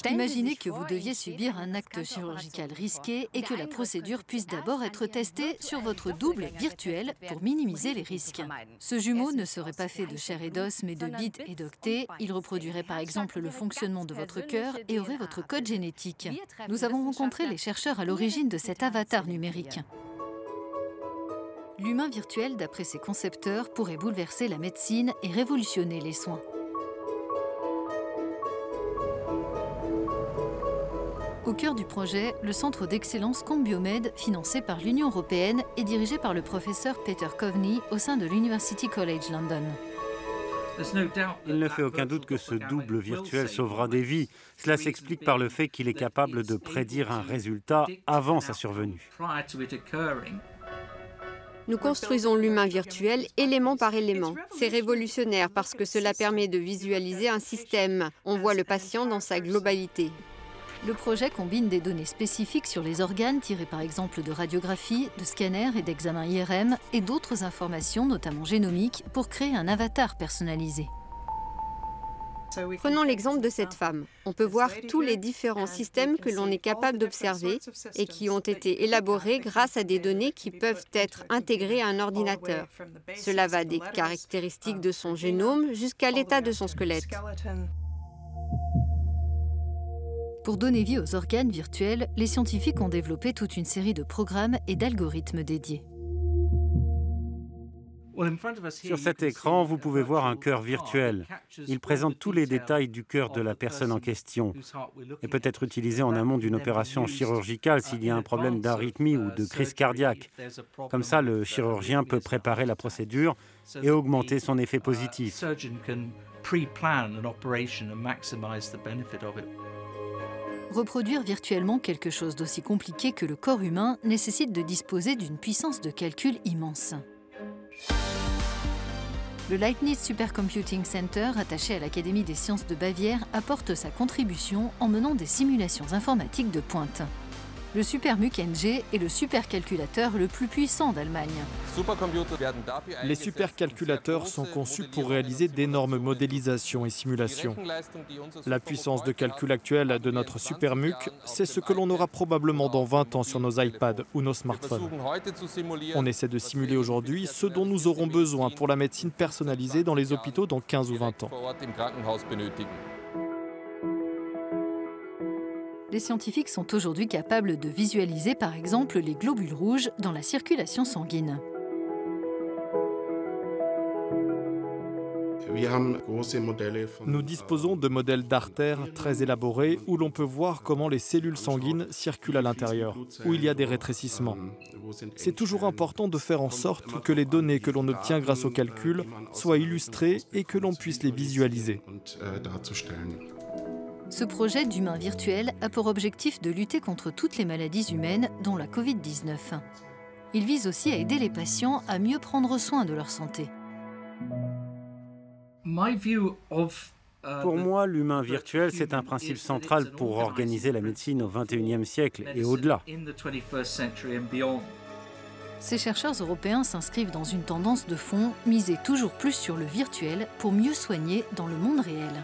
Imaginez que vous deviez subir un acte chirurgical risqué et que la procédure puisse d'abord être testée sur votre double virtuel pour minimiser les risques. Ce jumeau ne serait pas fait de chair et d'os mais de bits et d'octets. Il reproduirait par exemple le fonctionnement de votre cœur et aurait votre code génétique. Nous avons rencontré les chercheurs à l'origine de cet avatar numérique. L'humain virtuel, d'après ses concepteurs, pourrait bouleverser la médecine et révolutionner les soins. Au cœur du projet, le centre d'excellence Combiomed, financé par l'Union européenne, est dirigé par le professeur Peter Coveney au sein de l'University College London. Il ne fait aucun doute que ce double virtuel sauvera des vies. Cela s'explique par le fait qu'il est capable de prédire un résultat avant sa survenue. Nous construisons l'humain virtuel élément par élément. C'est révolutionnaire parce que cela permet de visualiser un système. On voit le patient dans sa globalité. Le projet combine des données spécifiques sur les organes tirées par exemple de radiographies, de scanners et d'examens IRM et d'autres informations, notamment génomiques, pour créer un avatar personnalisé. Prenons l'exemple de cette femme. On peut voir tous les différents systèmes que l'on est capable d'observer et qui ont été élaborés grâce à des données qui peuvent être intégrées à un ordinateur. Cela va des caractéristiques de son génome jusqu'à l'état de son squelette. Pour donner vie aux organes virtuels, les scientifiques ont développé toute une série de programmes et d'algorithmes dédiés. Sur cet écran, vous pouvez voir un cœur virtuel. Il présente tous les détails du cœur de la personne en question et peut être utilisé en amont d'une opération chirurgicale s'il y a un problème d'arythmie ou de crise cardiaque. Comme ça, le chirurgien peut préparer la procédure et augmenter son effet positif. Reproduire virtuellement quelque chose d'aussi compliqué que le corps humain nécessite de disposer d'une puissance de calcul immense. Le Leibniz Supercomputing Center, attaché à l'Académie des sciences de Bavière, apporte sa contribution en menant des simulations informatiques de pointe. Le SuperMUC NG est le supercalculateur le plus puissant d'Allemagne. Les supercalculateurs sont conçus pour réaliser d'énormes modélisations et simulations. La puissance de calcul actuelle de notre SuperMUC, c'est ce que l'on aura probablement dans 20 ans sur nos iPads ou nos smartphones. On essaie de simuler aujourd'hui ce dont nous aurons besoin pour la médecine personnalisée dans les hôpitaux dans 15 ou 20 ans. Les scientifiques sont aujourd'hui capables de visualiser par exemple les globules rouges dans la circulation sanguine. Nous disposons de modèles d'artères très élaborés où l'on peut voir comment les cellules sanguines circulent à l'intérieur, où il y a des rétrécissements. C'est toujours important de faire en sorte que les données que l'on obtient grâce au calcul soient illustrées et que l'on puisse les visualiser. Ce projet d'humain virtuel a pour objectif de lutter contre toutes les maladies humaines, dont la Covid-19. Il vise aussi à aider les patients à mieux prendre soin de leur santé. Pour moi, l'humain virtuel, c'est un principe central pour organiser la médecine au XXIe siècle et au-delà. Ces chercheurs européens s'inscrivent dans une tendance de fond, miser toujours plus sur le virtuel pour mieux soigner dans le monde réel.